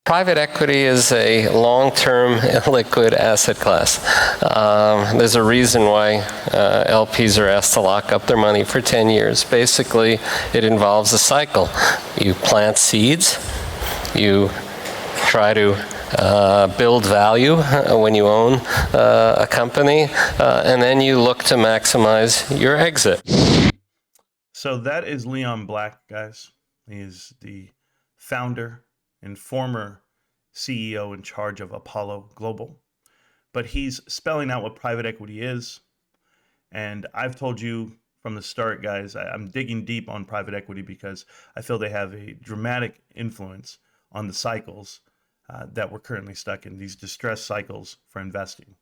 Private equity is a long-term illiquid asset class. There's a reason why LPs are asked to lock up their money for 10 years. Basically, it involves a cycle. You plant seeds, you try to build value when you own a company, and then you look to maximize your exit. So that is Leon Black, guys. He is the founder and former CEO in charge of Apollo Global. But he's spelling out what private equity is. And I've told you from the start, guys, I'm digging deep on private equity because I feel they have a dramatic influence on the cycles that we're currently stuck in, these distress cycles for investing.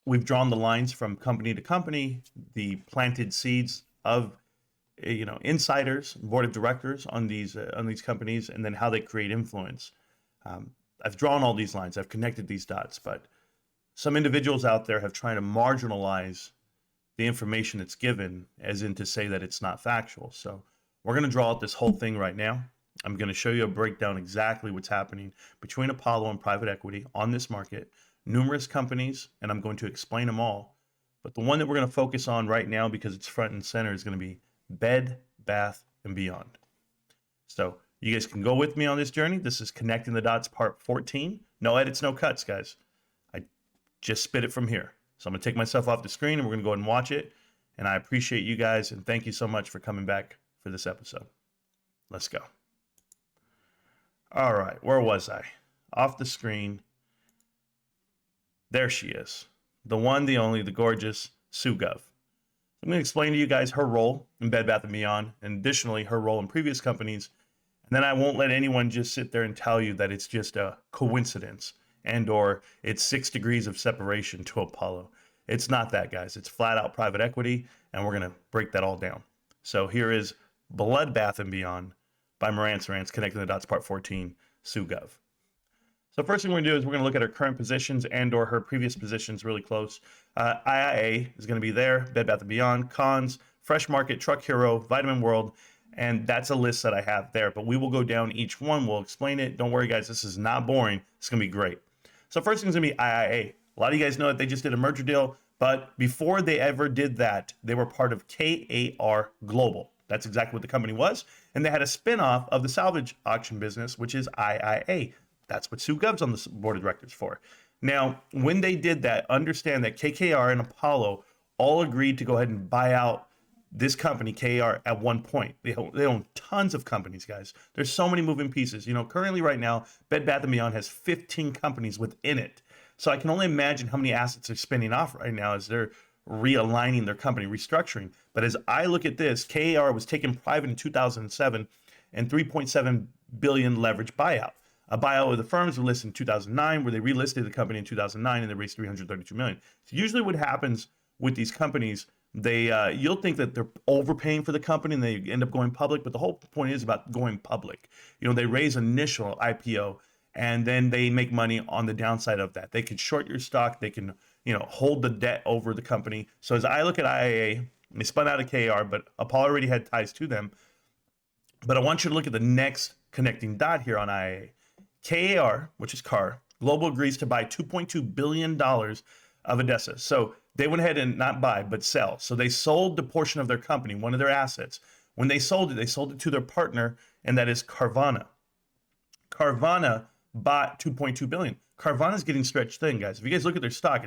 We've drawn the lines from company to company, the planted seeds of insiders, board of directors on these companies, and then how they create influence. I've drawn all these lines. I've connected these dots, but some individuals out there have tried to marginalize the information that's given, as in to say that it's not factual. So we're going to draw out this whole thing right now. I'm going to show you a breakdown exactly what's happening between Apollo and private equity on this market, numerous companies, and I'm going to explain them all. But the one that we're going to focus on right now, because it's front and center, is going to be Bed, Bath, and Beyond. So you guys can go with me on this journey. This is Connecting the Dots Part 14. No edits, no cuts, guys. I just spit it from here. So I'm going to take myself off the screen, and we're going to go ahead and watch it. And I appreciate you guys, and thank you so much for coming back for this episode. Let's go. All right, where was I? Off the screen. There she is. The one, the only, the gorgeous Sue Gov. I'm going to explain to you guys her role in Bed Bath & Beyond, and additionally her role in previous companies. And then I won't let anyone just sit there and tell you that it's just a coincidence and or it's 6 degrees of separation to Apollo. It's not that, guys. It's flat out private equity, and we're going to break that all down. So here is Blood Bath & Beyond by Marantz Rants, Connecting the Dots Part 14, Sue Gov. So first thing we're going to do is we're going to look at her current positions and or her previous positions really close. IIA is going to be there, Bed Bath & Beyond, Cons, Fresh Market, Truck Hero, Vitamin World, and that's a list that I have there. But we will go down each one. We'll explain it. Don't worry, guys. This is not boring. It's going to be great. So first thing is going to be IIA. A lot of you guys know that they just did a merger deal, but before they ever did that, they were part of KAR Global. That's exactly what the company was. And they had a spinoff of the salvage auction business, which is IIA. That's what Sue Gov's on the board of directors for. Now, when they did that, understand that KKR and Apollo all agreed to go ahead and buy out this company, KR, at one point. They own tons of companies, guys. There's so many moving pieces. Currently right now, Bed Bath & Beyond has 15 companies within it. So I can only imagine how many assets are spinning off right now as they're realigning their company, restructuring. But as I look at this, KAR was taken private in 2007 and 3.7 billion leverage buyout. A buyout of the firms were listed in 2009, where they relisted the company in 2009 and they raised 332 million. So usually what happens with these companies, you'll think that they're overpaying for the company and they end up going public, but the whole point is about going public. They raise initial IPO and then they make money on the downside of that. They can short your stock, they can hold the debt over the company. So as I look at IAA, they spun out of KR, but Apollo already had ties to them. But I want you to look at the next connecting dot here on IAA. KAR, which is CAR, Global agrees to buy $2.2 billion of Odessa. So they went ahead and not buy, but sell. So they sold the portion of their company, one of their assets. When they sold it to their partner, and that is Carvana. Carvana bought $2.2 billion. Carvana's getting stretched thin, guys. If you guys look at their stock,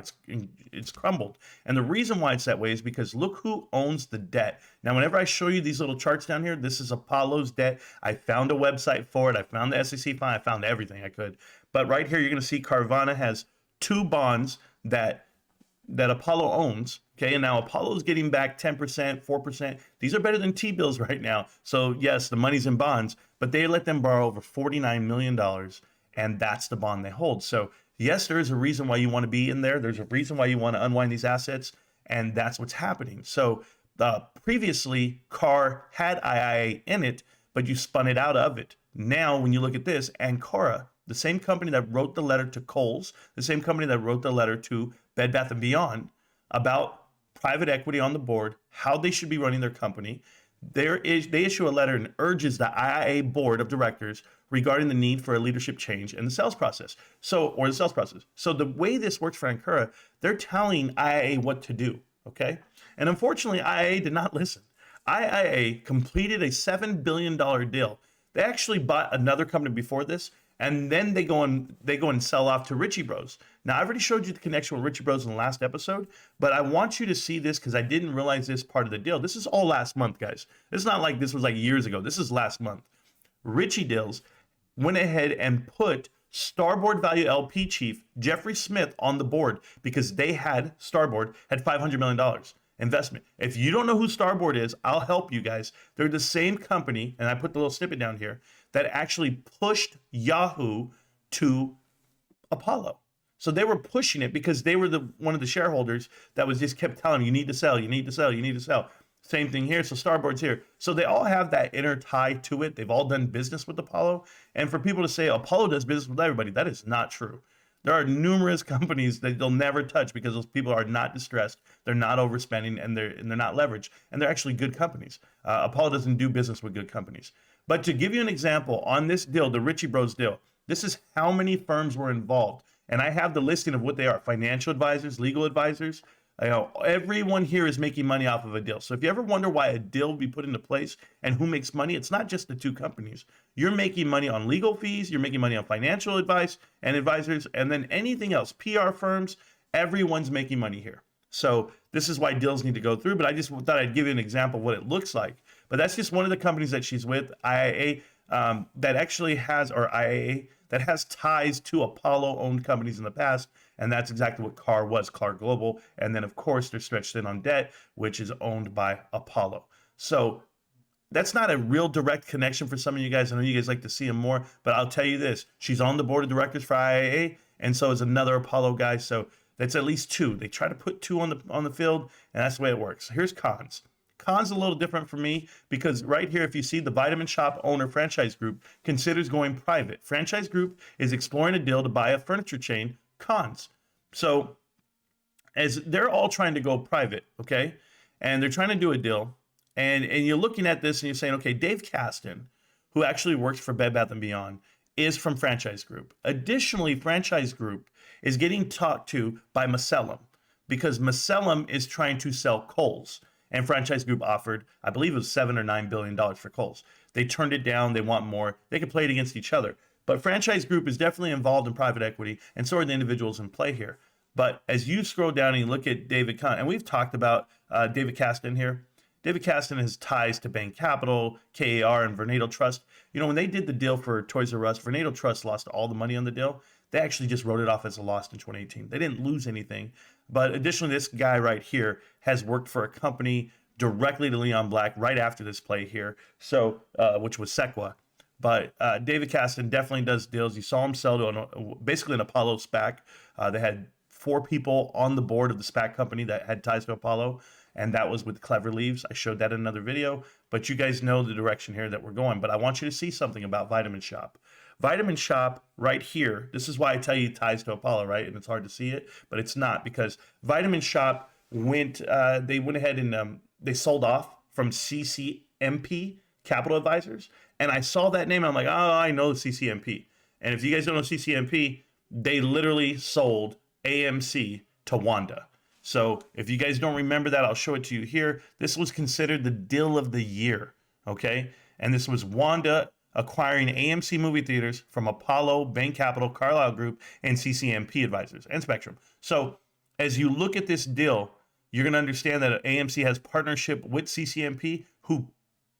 it's crumbled. And the reason why it's that way is because look who owns the debt. Now, whenever I show you these little charts down here, this is Apollo's debt. I found a website for it. I found the SEC file. I found everything I could. But right here, you're going to see Carvana has 2 bonds that Apollo owns. Okay, and now Apollo's getting back 10%, 4%. These are better than T-bills right now. So yes, the money's in bonds, but they let them borrow over $49 million. And that's the bond they hold. So yes, there is a reason why you want to be in there. There's a reason why you want to unwind these assets, and that's what's happening. So previously, CAR had IIA in it, but you spun it out of it. Now, when you look at this, Ancora, the same company that wrote the letter to Kohl's, the same company that wrote the letter to Bed Bath & Beyond about private equity on the board, how they should be running their company, they issue a letter and urges the IIA board of directors regarding the need for a leadership change in the sales process. So the way this works for Ancora, they're telling IIA what to do, okay? And unfortunately, IIA did not listen. IIA completed a $7 billion deal. They actually bought another company before this, and then they go and sell off to Ritchie Bros. Now, I've already showed you the connection with Ritchie Bros in the last episode, but I want you to see this because I didn't realize this part of the deal. This is all last month, guys. It's not like this was like years ago. This is last month. Ritchie Deals went ahead and put Starboard Value LP chief Jeffrey Smith on the board because Starboard had $500 million investment. If you don't know who Starboard is, I'll help you guys. They're the same company, and I put the little snippet down here, that actually pushed Yahoo to Apollo. So they were pushing it because they were one of the shareholders that was just kept telling them, you need to sell, you need to sell, you need to sell. Same thing here. So Starboard's here. So they all have that inner tie to it. They've all done business with Apollo. And for people to say Apollo does business with everybody, that is not true. There are numerous companies that they'll never touch because those people are not distressed, they're not overspending, and they're not leveraged, and they're actually good companies. Apollo doesn't do business with good companies. But to give you an example on this deal, the Ritchie Bros deal, this is how many firms were involved. And I have the listing of what they are: financial advisors, legal advisors. Everyone here is making money off of a deal. So if you ever wonder why a deal will be put into place and who makes money, it's not just the two companies. You're making money on legal fees, you're making money on financial advice and advisors, and then anything else, PR firms, everyone's making money here. So this is why deals need to go through, but I just thought I'd give you an example of what it looks like. But that's just one of the companies that she's with, IIA, that actually has, or IAA, that has ties to Apollo-owned companies in the past, and that's exactly what CAR was, CAR Global. And then, of course, they're stretched in on debt, which is owned by Apollo. So that's not a real direct connection for some of you guys. I know you guys like to see them more, but I'll tell you this. She's on the board of directors for IAA, and so is another Apollo guy. So that's at least two. They try to put two on the field, and that's the way it works. Here's cons. Cons a little different for me because right here, if you see the Vitamin Shop owner Franchise Group considers going private. Franchise Group is exploring a deal to buy a furniture chain. Cons. So as they're all trying to go private, okay, and they're trying to do a deal, and you're looking at this and you're saying, okay, Dave Caston, who actually works for Bed Bath & Beyond, is from Franchise Group. Additionally, Franchise Group is getting talked to by Macellum because Macellum is trying to sell Kohl's. And Franchise Group offered, I believe it was $7 or $9 billion for Kohl's. They turned it down. They want more. They can play it against each other. But Franchise Group is definitely involved in private equity, and so are the individuals in play here. But as you scroll down and you look at David Kahn, and we've talked about David Caston here. David Caston has ties to Bain Capital, KAR, and Vornado Trust. You know, when they did the deal for Toys R Us, Vornado Trust lost all the money on the deal. They actually just wrote it off as a loss in 2018. They didn't lose anything. But additionally, this guy right here has worked for a company directly to Leon Black right after this play here, so which was Sequa. But David Caston definitely does deals. You saw him sell to basically an Apollo SPAC. They had 4 people on the board of the SPAC company that had ties to Apollo, and that was with Clever Leaves. I showed that in another video, but you guys know the direction here that we're going. But I want you to see something about Vitamin Shop. Vitamin Shop right here, this is why I tell you ties to Apollo, right? And it's hard to see it, but it's not, because Vitamin Shop they went ahead and they sold off from CCMP Capital Advisors. And I saw that name. And I'm like, oh, I know CCMP. And if you guys don't know CCMP, they literally sold AMC to Wanda. So if you guys don't remember that, I'll show it to you here. This was considered the deal of the year. Okay. And this was Wanda acquiring AMC movie theaters from Apollo, Bain Capital, Carlyle Group, and CCMP Advisors and Spectrum. So as you look at this deal, you're going to understand that AMC has partnership with CCMP, who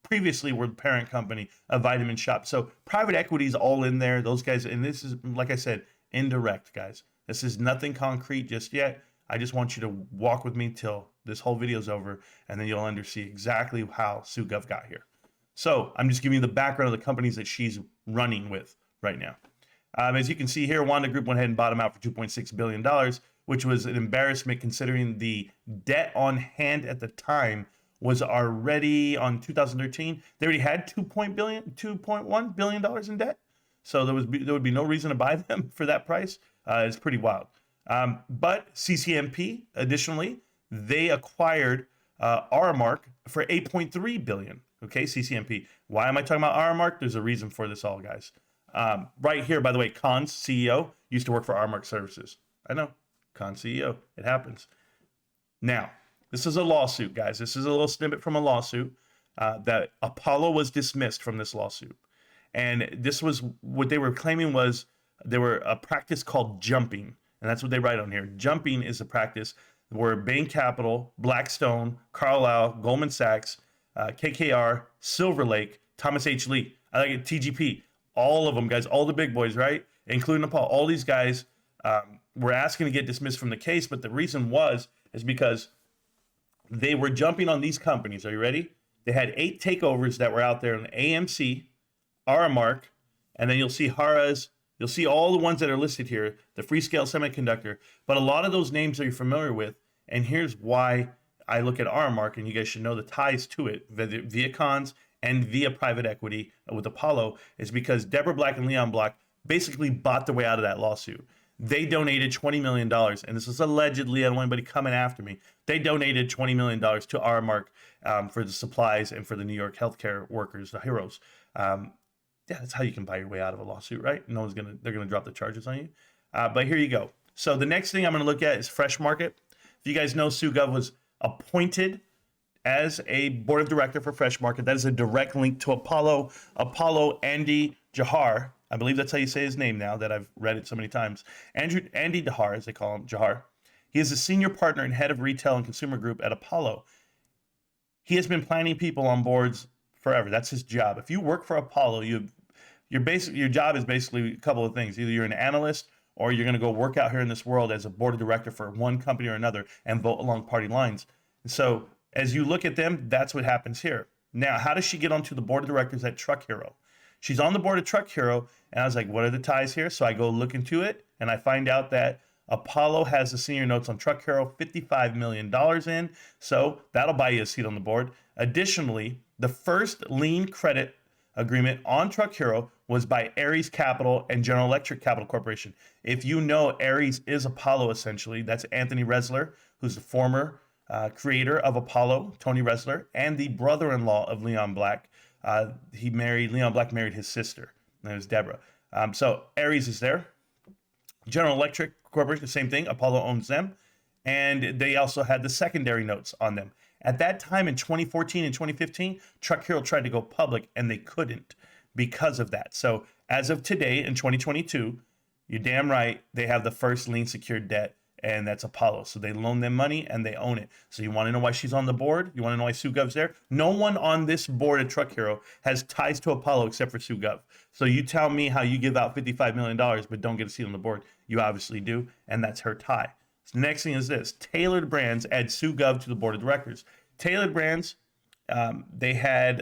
previously were the parent company of Vitamin Shop. So private equity is all in there. Those guys, and this is, like I said, indirect, guys. This is nothing concrete just yet. I just want you to walk with me till this whole video is over, and then you'll understand exactly how SuGov got here. So I'm just giving you the background of the companies that she's running with right now. As you can see here, Wanda Group went ahead and bought them out for $2.6 billion, which was an embarrassment considering the debt on hand at the time was already on 2013. They already had $2.1 billion in debt. So there would be no reason to buy them for that price. It's pretty wild. But CCMP, additionally, they acquired Aramark for $8.3 billion. Okay, CCMP. Why am I talking about Aramark? There's a reason for this all, guys. Right here, by the way, Khan's CEO used to work for Aramark Services. I know, Khan CEO. It happens. Now, this is a lawsuit, guys. This is a little snippet from a lawsuit that Apollo was dismissed from this lawsuit. And this was what they were claiming was there were a practice called jumping. And that's what they write on here. Jumping is a practice where Bain Capital, Blackstone, Carlyle, Goldman Sachs, KKR, Silver Lake, Thomas H. Lee, I like it, TGP, all of them, guys, all the big boys, right? Including Apollo, all these guys were asking to get dismissed from the case. But the reason is because they were jumping on these companies. Are you ready? They had 8 takeovers that were out there in AMC, Aramark, and then you'll see Hara's. You'll see all the ones that are listed here, the Freescale Semiconductor, but a lot of those names are you familiar with. And here's why I look at Aramark, and you guys should know the ties to it via cons and via private equity with Apollo, is because Deborah Black and Leon Black basically bought their way out of that lawsuit. They donated $20 million, and this is allegedly, I don't want anybody coming after me. They donated $20 million to Aramark for the supplies and for the New York healthcare workers, the heroes. Yeah, that's how you can buy your way out of a lawsuit, right? They're gonna drop the charges on you. But here you go. So the next thing I'm gonna look at is Fresh Market. If you guys know, Sue Gov was appointed as a board of director for Fresh Market. That is a direct link to Apollo. Andy Jahar, I believe that's how you say his name now that I've read it so many times. Andy Jahar, as they call him, Jahar. He is a senior partner and head of retail and consumer group at Apollo. He has been planning people on boards forever. That's his job. If you work for Apollo, your job is basically a couple of things. Either you're an analyst or you're going to go work out here in this world as a board of director for one company or another and vote along party lines. And so as you look at them, that's what happens here. Now, how does she get onto the board of directors at Truck Hero? She's on the board of Truck Hero, and I was like, what are the ties here? So I go look into it, and I find out that Apollo has the senior notes on Truck Hero, $55 million in, so that'll buy you a seat on the board. Additionally, the first lien credit agreement on Truck Hero was by Ares Capital and General Electric Capital Corporation. If you know, Ares is Apollo essentially. That's Anthony Resler, who's the former creator of Apollo, Tony Resler, and the brother-in-law of Leon Black. Leon Black married his sister. That was Deborah. So Ares is there. General Electric Corporation, the same thing. Apollo owns them. And they also had the secondary notes on them. At that time in 2014 and 2015, Truck Hero tried to go public and they couldn't because of that. So as of today in 2022, you're damn right, they have the first lien secured debt, and that's Apollo. So they loan them money and they own it. So you want to know why she's on the board? You want to know why Sue Gov's there? No one on this board at Truck Hero has ties to Apollo except for Sue Gov. So you tell me how you give out $55 million but don't get a seat on the board. You obviously do, and that's her tie. So the next thing is this. Tailored Brands adds Sue Gov to the board of directors. Tailored Brands, they had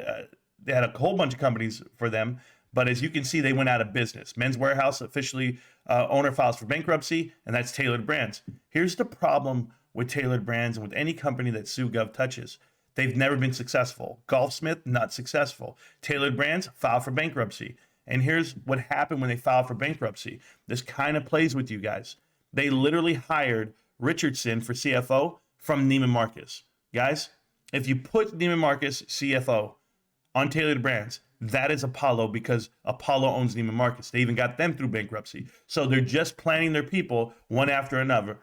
a whole bunch of companies for them, but as you can see, they went out of business. Men's Warehouse officially owner files for bankruptcy, and that's Tailored Brands. Here's the problem with Tailored Brands and with any company that Sue Gov touches. They've never been successful. Golfsmith, not successful. Tailored Brands, filed for bankruptcy. And here's what happened when they filed for bankruptcy. This kind of plays with you guys. They literally hired Richardson for CFO from Neiman Marcus. Guys, if you put Neiman Marcus CFO on Tailored Brands, that is Apollo, because Apollo owns Neiman Marcus. They even got them through bankruptcy. So they're just planning their people one after another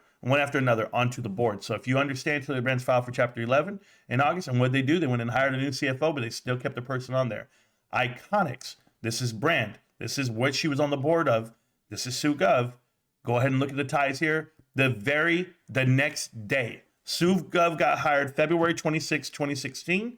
onto the board. So if you understand, Tailored Brands filed for Chapter 11 in August, and what they do, they went and hired a new CFO, but they still kept the person on there. Iconics, this is brand. This is what she was on the board of. This is Sue Gov. Go ahead and look at the ties here. The next day, Sue Gov got hired February 26, 2016.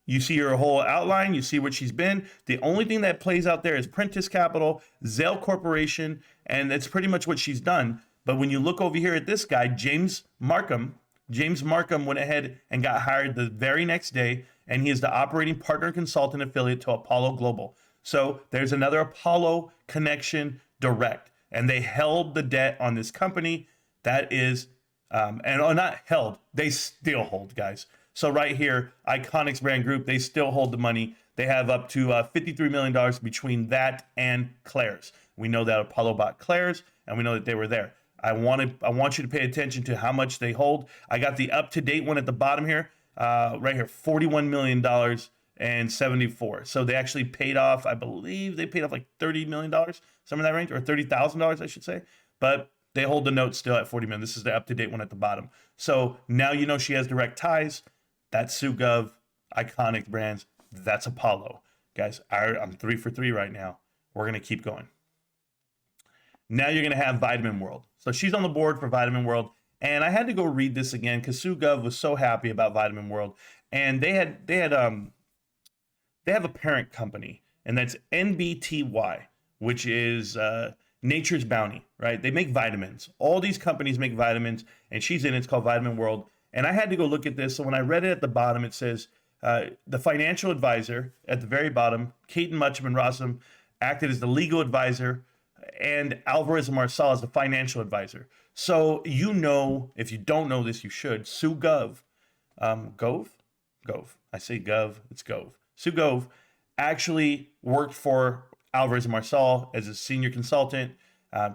You see her whole outline. You see what she's been. The only thing that plays out there is Prentice Capital, Zale Corporation, and that's pretty much what she's done. But when you look over here at this guy, James Markham went ahead and got hired the very next day, and he is the operating partner and consultant affiliate to Apollo Global. So there's another Apollo connection direct, and they held the debt on this company. That is, not held, they still hold, guys. So right here, Iconics Brand Group, they still hold the money. They have up to $53 million between that and Claire's. We know that Apollo bought Claire's, and we know that they were there. I want you to pay attention to how much they hold. I got the up-to-date one at the bottom here, right here, $41 million, and 74. So they actually paid off, I believe they paid off like $30 million, somewhere in that range, or $30,000, I should say. But they hold the note still at 40 million. This is the up-to-date one at the bottom. So now you know she has direct ties. That's SueGov, iconic brands. That's Apollo. Guys, I'm 3 for 3 right now. We're going to keep going. Now you're going to have Vitamin World. So she's on the board for Vitamin World. And I had to go read this again because SueGov was so happy about Vitamin World. And they have a parent company, and that's NBTY, which is Nature's Bounty, right? They make vitamins. All these companies make vitamins, and she's in it. It's called Vitamin World. And I had to go look at this. So when I read it at the bottom, it says the financial advisor at the very bottom, Caton Mutcham and Rossum, acted as the legal advisor, and Alvarez and Marsal as the financial advisor. So you know, if you don't know this, you should. SueGov, Gov. I say Gov, it's Gov. SueGov actually worked for Alvarez and Marsal as a senior consultant.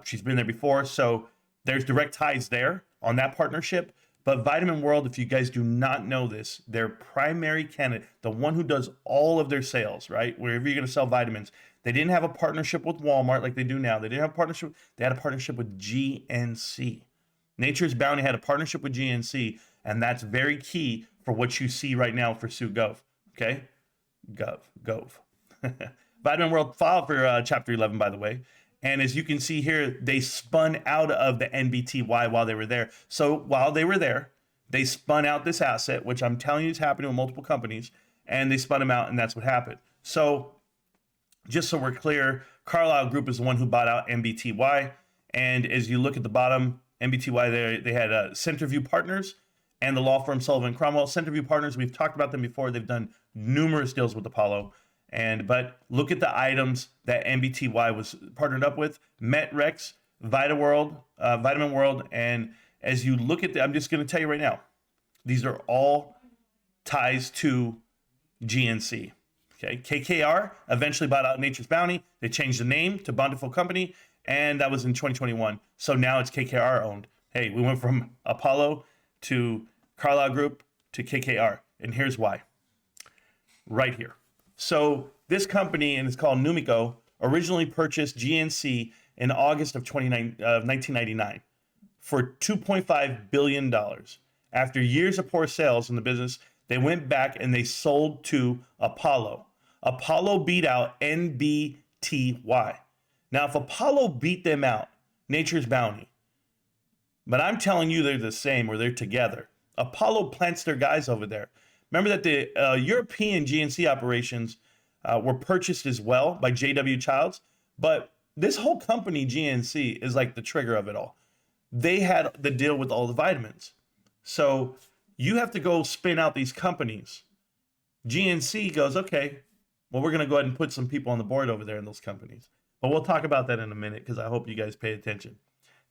She's been there before, so there's direct ties there on that partnership. But Vitamin World, if you guys do not know this, their primary candidate, the one who does all of their sales, right? Wherever you're going to sell vitamins, they didn't have a partnership with Walmart like they do now. They didn't have a partnership. They had a partnership with GNC. Nature's Bounty had a partnership with GNC, and that's very key for what you see right now for SueGov. Okay, Gov. Vitamin World filed for Chapter 11, by the way. And as you can see here, they spun out of the NBTY while they were there. So while they were there, they spun out this asset, which I'm telling you is happening with multiple companies, and they spun them out, and that's what happened. So just so we're clear, Carlyle Group is the one who bought out NBTY. And as you look at the bottom, NBTY, they had Centerview Partners and the law firm Sullivan Cromwell. Centerview Partners, we've talked about them before. They've done numerous deals with Apollo. But look at the items that NBTY was partnered up with: MetRex, Vitamin World, and as you look at I'm just going to tell you right now, these are all ties to GNC. Okay, KKR eventually bought out Nature's Bounty. They changed the name to Bountiful Company, and that was in 2021. So now it's KKR owned. Hey, we went from Apollo to Carlyle Group to KKR, and here's why. Right here. So this company, and it's called Numico, originally purchased GNC in August of 1999 for $2.5 billion. After years of poor sales in the business, they went back and they sold to Apollo. Apollo beat out NBTY. Now, if Apollo beat them out, Nature's Bounty, but I'm telling you they're the same, or they're together. Apollo plants their guys over there. Remember that the European GNC operations were purchased as well by J.W. Childs, but this whole company, GNC, is like the trigger of it all. They had the deal with all the vitamins. So you have to go spin out these companies. GNC goes, okay, well, we're going to go ahead and put some people on the board over there in those companies. But we'll talk about that in a minute because I hope you guys pay attention.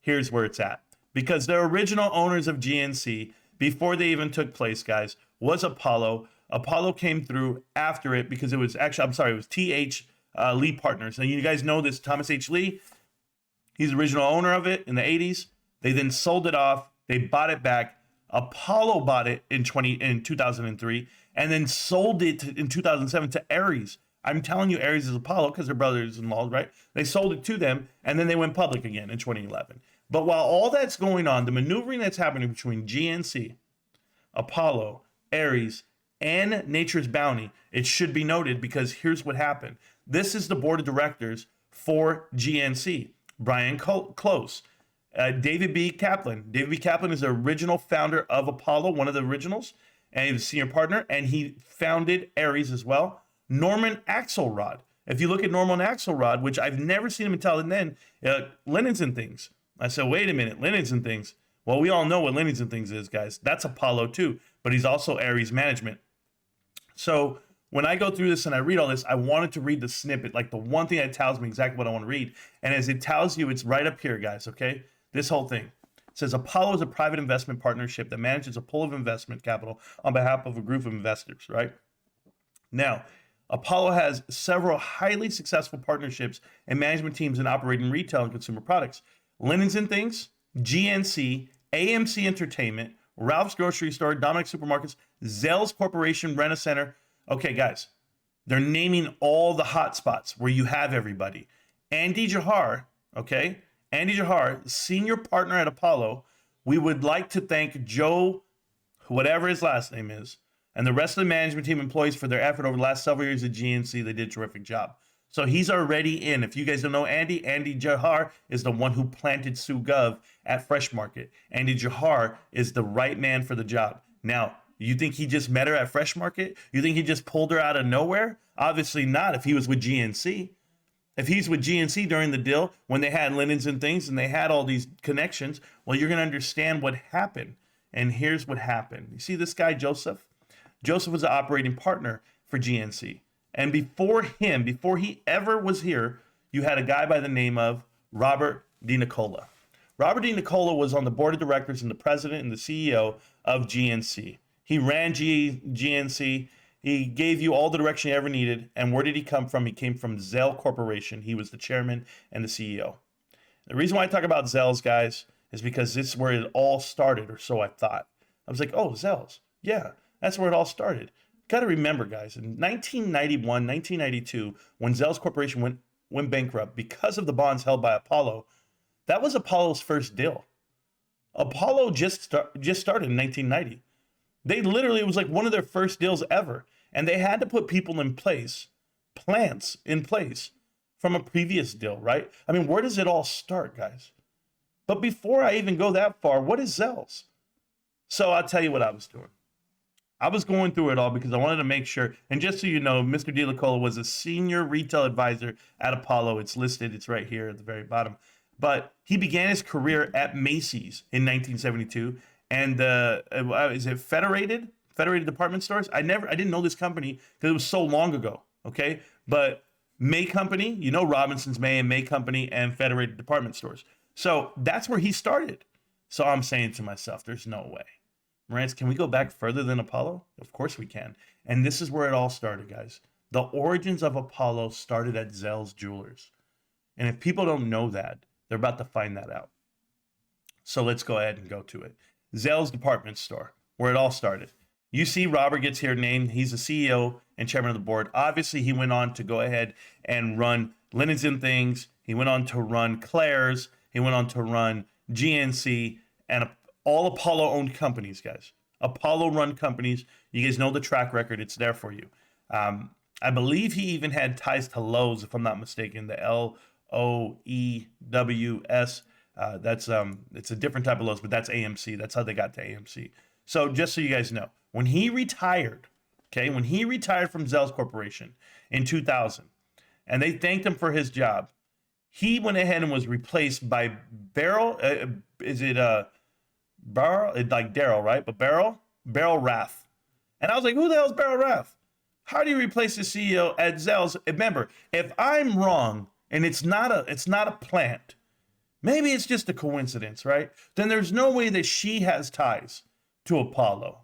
Here's where it's at. Because the original owners of GNC, before they even took place, guys, was Apollo. Apollo came through after it because it was actually, it was T.H. Lee Partners. And you guys know this, Thomas H. Lee, he's the original owner of it in the 80s. They then sold it off. They bought it back. Apollo bought it in 2003 and then sold it in 2007 to Ares. I'm telling you, Ares is Apollo because their brothers-in-law, right? They sold it to them, and then they went public again in 2011. But while all that's going on, the maneuvering that's happening between GNC, Apollo, Ares, and Nature's Bounty, it should be noted because here's what happened. This is the board of directors for GNC. Brian Close, David B. Kaplan. David B. Kaplan is the original founder of Apollo, one of the originals, and he was a senior partner, and he founded Ares as well. Norman Axelrod. If you look at Norman Axelrod, which I've never seen him until then, Linens and Things. I said, wait a minute, Linens and Things. Well, we all know what Linens and Things is, guys. That's Apollo too, but he's also Ares Management. So when I go through this and I read all this, I wanted to read the snippet, like the one thing that tells me exactly what I want to read. And as it tells you, it's right up here, guys, okay? This whole thing. It says Apollo is a private investment partnership that manages a pool of investment capital on behalf of a group of investors, right? Now, Apollo has several highly successful partnerships and management teams in operating retail and consumer products. Linens and Things, GNC, AMC Entertainment, Ralph's Grocery Store, Dominic Supermarkets, Zales Corporation, Rent-A-Center. Okay, guys, They're naming all the hot spots where you have everybody. Andy Jahar, okay? Andy Jahar, senior partner at Apollo. We would like to thank Joe, whatever his last name is, and the rest of the management team employees for their effort over the last several years at GNC. They did a terrific job. So he's already in. If you guys don't know Andy Jahar is the one who planted Sue Gov at Fresh Market. Andy Jahar is the right man for the job. Now, you think he just met her at Fresh Market? You think he just pulled her out of nowhere? Obviously not if he was with GNC. If he's with GNC during the deal, when they had linens and things and they had all these connections, well, you're going to understand what happened. And here's what happened. You see this guy, Joseph? Joseph was the operating partner for GNC. And before him, before he ever was here, you had a guy by the name of Robert DiNicola. Robert DiNicola was on the board of directors and the president and the CEO of GNC. He ran GNC. He gave you all the direction you ever needed. And where did he come from? He came from Zale Corporation. He was the chairman and the CEO. The reason why I talk about Zales, guys, is because this is where it all started, or so I thought. I was like, oh, Zales. Yeah, that's where it all started. Got to remember, guys, in 1991, 1992, when Zales Corporation went bankrupt because of the bonds held by Apollo, that was Apollo's first deal. Apollo just started in 1990. They literally, it was like one of their first deals ever. And they had to put people in place, plants in place from a previous deal, right? I mean, where does it all start, guys? But before I even go that far, what is Zales? So I'll tell you what I was doing. I was going through it all because I wanted to make sure. And just so you know, Mr. DiNicola was a senior retail advisor at Apollo. It's listed. It's right here at the very bottom. But he began his career at Macy's in 1972. And is it Federated Department Stores? I didn't know this company because it was so long ago. Okay. But May Company, you know, Robinson's May and May Company and Federated Department Stores. So that's where he started. So I'm saying to myself, there's no way. Marantz, can we go back further than Apollo? Of course we can. And this is where it all started, guys. The origins of Apollo started at Zell's Jewelers. And if people don't know that, they're about to find that out. So let's go ahead and go to it. Zell's department store, where it all started. You see Robert gets here named. He's the CEO and chairman of the board. Obviously, he went on to go ahead and run Linens and Things. He went on to run Claire's. He went on to run GNC and all Apollo-owned companies, guys. Apollo-run companies. You guys know the track record. It's there for you. I believe he even had ties to Lowe's, if I'm not mistaken, the Loews. It's a different type of Lowe's, but that's AMC. That's how they got to AMC. So just so you guys know, when he retired from Zales Corporation in 2000, and they thanked him for his job, he went ahead and was replaced by Beryl. Like Daryl, right? But Beryl Rath. And I was like, who the hell is Beryl Rath? How do you replace the CEO at Zales? Remember, if I'm wrong and it's not a plant, maybe it's just a coincidence, right? Then there's no way that she has ties to Apollo,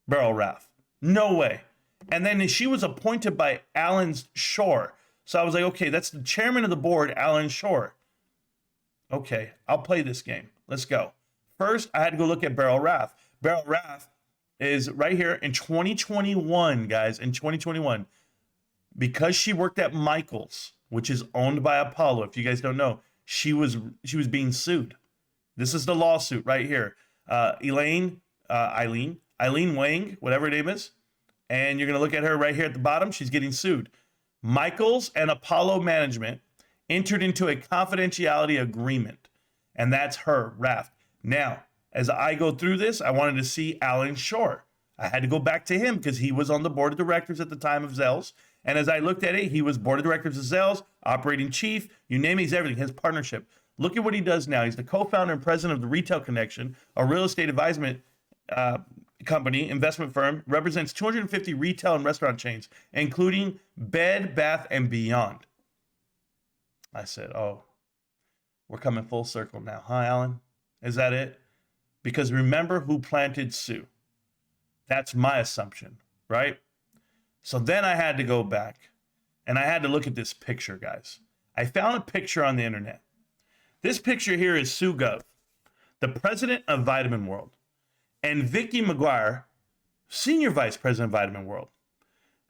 Beryl Rath. No way. And then she was appointed by Alan Shore. So I was like, okay, that's the chairman of the board, Alan Shore. Okay, I'll play this game. Let's go. First, I had to go look at Beryl Rath. Beryl Rath is right here in 2021, guys, in 2021. Because she worked at Michael's, which is owned by Apollo, if you guys don't know, she was being sued. This is the lawsuit right here. Eileen Wang, whatever her name is. And you're going to look at her right here at the bottom. She's getting sued. Michael's and Apollo Management entered into a confidentiality agreement. And that's her, Rath. Now, as I go through this, I wanted to see Alan Shore. I had to go back to him because he was on the board of directors at the time of Zales. And as I looked at it, he was board of directors of Zales, operating chief, you name it, he's everything, his partnership. Look at what he does now. He's the co-founder and president of the Retail Connection, a real estate advisement company, investment firm, represents 250 retail and restaurant chains, including Bed, Bath, and Beyond. I said, oh, we're coming full circle now. Huh, Alan? Is that it? Because remember who planted Sue. That's my assumption, right? So then I had to go back and I had to look at this picture, guys. I found a picture on the internet. This picture here is Sue Gov, the president of Vitamin World, and Vicki McGuire, senior vice president of Vitamin World.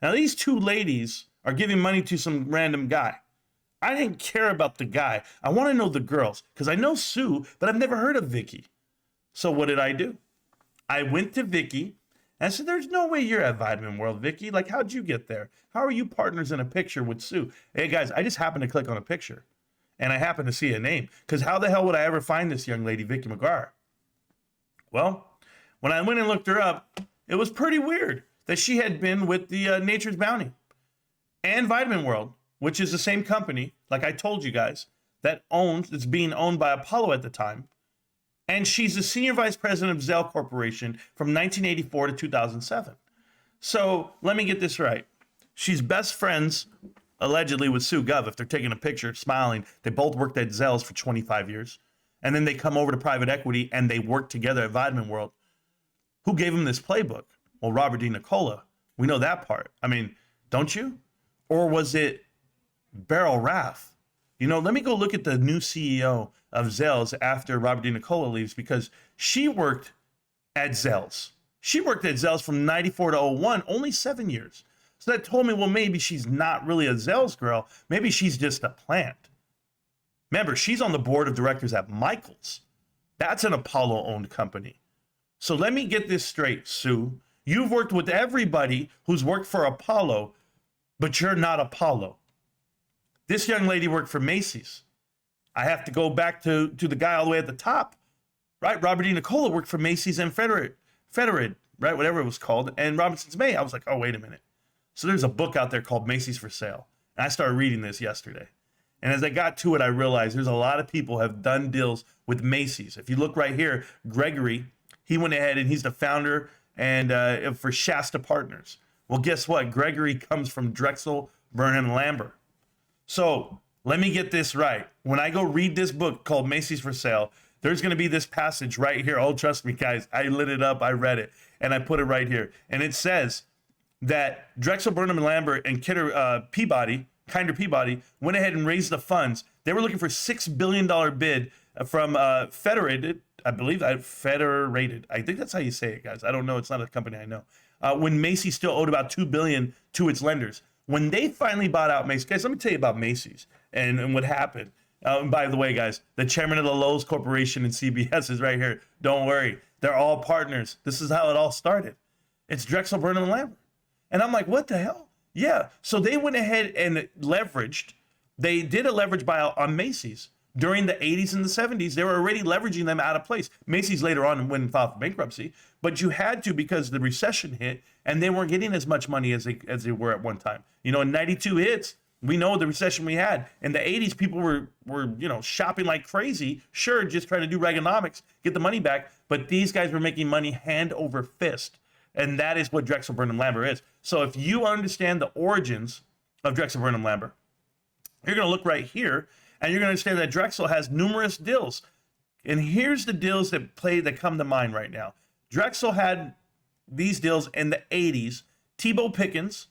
Now, these two ladies are giving money to some random guy. I didn't care about the guy. I want to know the girls because I know Sue, but I've never heard of Vicky. So what did I do? I went to Vicky and I said, there's no way you're at Vitamin World, Vicky. Like, how'd you get there? How are you partners in a picture with Sue? Hey, guys, I just happened to click on a picture and I happened to see a name because how the hell would I ever find this young lady, Vicky McGuire? Well, when I went and looked her up, it was pretty weird that she had been with the Nature's Bounty and Vitamin World, which is the same company, like I told you guys, it's being owned by Apollo at the time. And she's the senior vice president of Zale Corporation from 1984 to 2007. So let me get this right. She's best friends, allegedly, with Sue Gov. If they're taking a picture, smiling, they both worked at Zales for 25 years. And then they come over to private equity and they work together at Vitamin World. Who gave him this playbook? Well, Robert D. Nicola. We know that part. I mean, don't you? Or was it Beryl Raff? You know, let me go look at the new CEO of Zales after Robert D. Nicola leaves because she worked at Zales. She worked at Zales from 94 to 01, only 7 years. So that told me, well, maybe she's not really a Zales girl. Maybe she's just a plant. Remember, she's on the board of directors at Michaels. That's an Apollo-owned company. So let me get this straight, Sue. You've worked with everybody who's worked for Apollo, but you're not Apollo. This young lady worked for Macy's. I have to go back to the guy all the way at the top, right? Robert D. Nicola worked for Macy's and Federer, right? Whatever it was called. And Robinson's May. I was like, oh, wait a minute. So there's a book out there called Macy's for Sale. And I started reading this yesterday. And as I got to it, I realized there's a lot of people who have done deals with Macy's. If you look right here, Gregory, he went ahead and he's the founder and for Shasta Partners. Well, guess what? Gregory comes from Drexel, Burnham, and Lambert. So let me get this right. When I go read this book called Macy's for Sale, there's going to be this passage right here. Oh, trust me, guys. I lit it up. I read it. And I put it right here. And it says that Drexel, Burnham, and Lambert and Kinder Peabody went ahead and raised the funds. They were looking for $6 billion bid from Federated. I believe Federated. I think that's how you say it, guys. I don't know. It's not a company I know. When Macy's still owed about $2 billion to its lenders. When they finally bought out Macy's, guys, let me tell you about Macy's and what happened. And by the way, guys, the chairman of the Lowe's Corporation and CBS is right here. Don't worry. They're all partners. This is how it all started. It's Drexel, Burnham, and Lambert. And I'm like, what the hell? Yeah. So they went ahead and leveraged. They did a leverage buyout on Macy's. During the 80s and the 70s, they were already leveraging them out of place. Macy's later on went and filed for bankruptcy, but you had to because the recession hit and they weren't getting as much money as they were at one time. You know, in 92 hits, we know the recession we had. In the 80s, people were shopping like crazy. Sure, just trying to do Reaganomics, get the money back, but these guys were making money hand over fist. And that is what Drexel Burnham Lambert is. So if you understand the origins of Drexel Burnham Lambert, you're going to look right here and you're going to understand that Drexel has numerous deals. And here's the deals that come to mind right now. Drexel had these deals in the 80s. Tebow Pickens.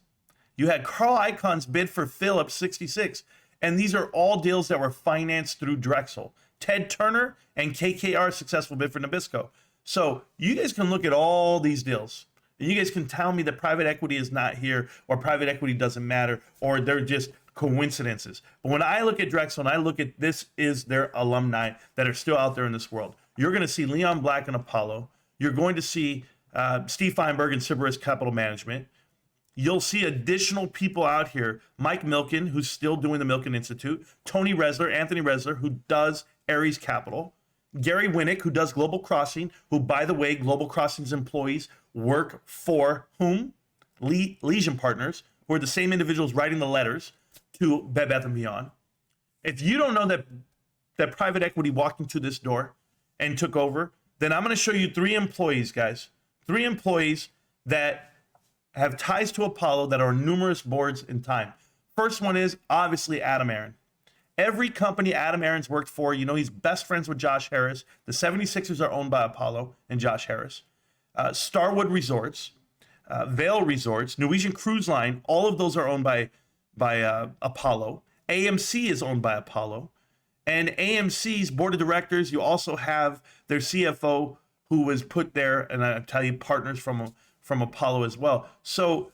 You had Carl Icahn's bid for Phillips 66. And these are all deals that were financed through Drexel. Ted Turner and KKR's successful bid for Nabisco. So you guys can look at all these deals. And you guys can tell me that private equity is not here or private equity doesn't matter or they're just coincidences. But when I look at Drexel and I look at this is their alumni that are still out there in this world, you're going to see Leon Black and Apollo. You're going to see Steve Feinberg and Cerberus Capital Management. You'll see additional people out here. Mike Milken, who's still doing the Milken Institute. Anthony Resler, who does Ares Capital. Gary Winnick, who does Global Crossing, who, by the way, Global Crossing's employees work for whom? Legion Partners, who are the same individuals writing the letters to Bed Bath & Beyond. If you don't know that private equity walked into this door and took over, then I'm going to show you 3 employees, guys. 3 employees that have ties to Apollo that are on numerous boards in time. First one is obviously Adam Aaron. Every company Adam Aaron's worked for, you know, he's best friends with Josh Harris. The 76ers are owned by Apollo and Josh Harris. Starwood Resorts, Vail Resorts, Norwegian Cruise Line, all of those are owned by Apollo. AMC is owned by Apollo. And AMC's board of directors, you also have their CFO who was put there, and I tell you, partners from Apollo as well. So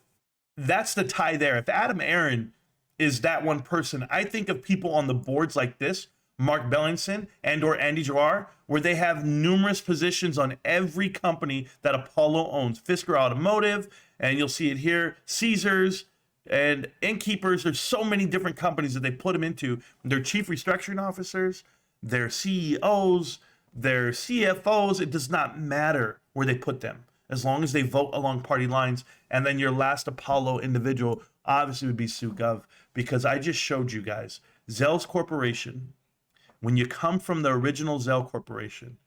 That's the tie there. If Adam Aaron is that one person, I think of people on the boards like this, Mark Bellingson and or Andy Gerard, where they have numerous positions on every company that Apollo owns. Fisker Automotive, and you'll see it here, Caesars, and Innkeepers. There's so many different companies that they put them into. Their chief restructuring officers, their CEOs, their CFOs. It does not matter where they put them, as long as they vote along party lines. And then your last Apollo individual obviously would be Sue Gov, because I just showed you guys, Zale's Corporation, when you come from the original Zale Corporation,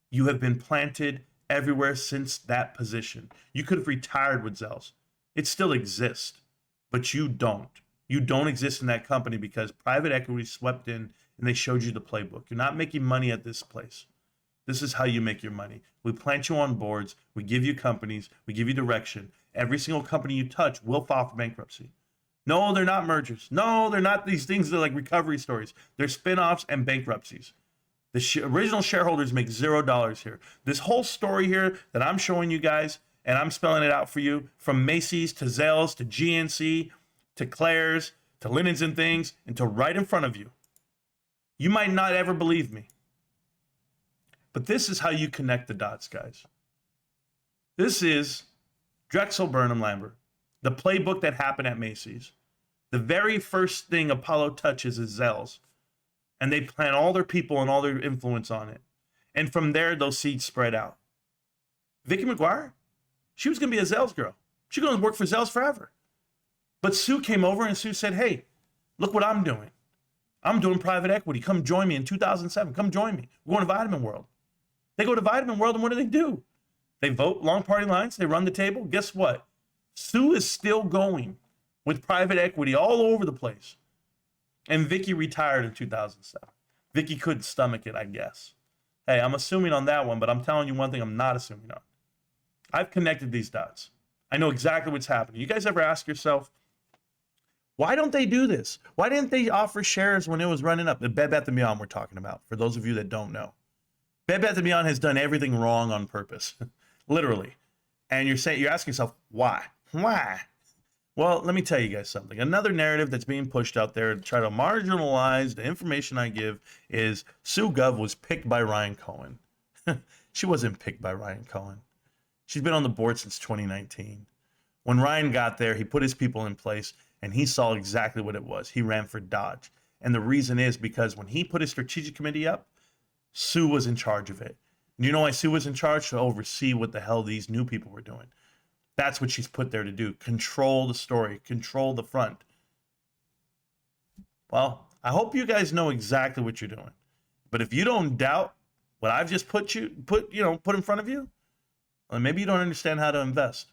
you have been planted everywhere since that position. You could have retired with Zales. It still exists, but you don't. You don't exist in that company because private equity swept in and they showed you the playbook. You're not making money at this place. This is how you make your money. We plant you on boards. We give you companies. We give you direction. Every single company you touch will file for bankruptcy. No, they're not mergers. No, they're not these things that are like recovery stories. They're spinoffs and bankruptcies. The original shareholders make $0 here. This whole story here that I'm showing you guys, and I'm spelling it out for you, from Macy's to Zales to GNC to Claire's to Linens and Things, and to right in front of you. You might not ever believe me, but this is how you connect the dots, guys. This is Drexel Burnham Lambert, the playbook that happened at Macy's. The very first thing Apollo touches is Zales, and they plant all their people and all their influence on it. And from there, those seeds spread out. Vicky McGuire, she was going to be a Zales girl. She's going to work for Zales forever. But Sue came over and Sue said, hey, look what I'm doing. I'm doing private equity. Come join me in 2007. Come join me. We're going to Vitamin World. They go to Vitamin World, and what do? They vote along party lines. They run the table. Guess what? Sue is still going with private equity all over the place. And Vicky retired in 2007. Vicky couldn't stomach it, I guess. Hey, I'm assuming on that one, but I'm telling you one thing I'm not assuming on. I've connected these dots. I know exactly what's happening. You guys ever ask yourself, why don't they do this? Why didn't they offer shares when it was running up? The Bed Bath & Beyond we're talking about, for those of you that don't know. Bed Bath & Beyond has done everything wrong on purpose, literally. And you're asking yourself, why? Why? Well, let me tell you guys something. Another narrative that's being pushed out there to try to marginalize the information I give is Sue Gov was picked by Ryan Cohen. She wasn't picked by Ryan Cohen. She's been on the board since 2019. When Ryan got there, he put his people in place and he saw exactly what it was. He ran for Dodge. And the reason is because when he put his strategic committee up, Sue was in charge of it. And you know why Sue was in charge? To oversee what the hell these new people were doing. That's what she's put there to do. Control the story, control the front. Well, I hope you guys know exactly what you're doing. But if you don't doubt what I've just put in front of you, well, maybe you don't understand how to invest.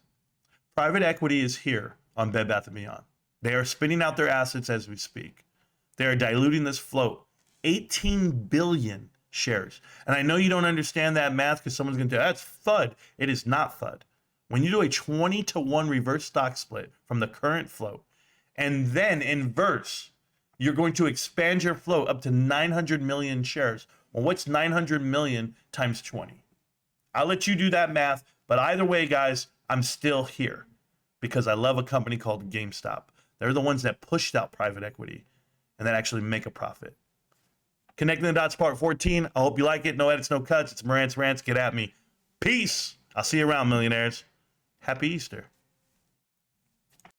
Private equity is here on Bed Bath & Beyond. They are spinning out their assets as we speak. They are diluting this float. 18 billion shares. And I know you don't understand that math because someone's going to tell you, that's FUD. It is not FUD. When you do a 20-to-1 reverse stock split from the current float, and then inverse, you're going to expand your float up to 900 million shares. Well, what's 900 million times 20? I'll let you do that math, but either way, guys, I'm still here because I love a company called GameStop. They're the ones that pushed out private equity and that actually make a profit. Connecting the Dots Part 14. I hope you like it. No edits, no cuts. It's Morant's Rants. Get at me. Peace. I'll see you around, millionaires. Happy Easter.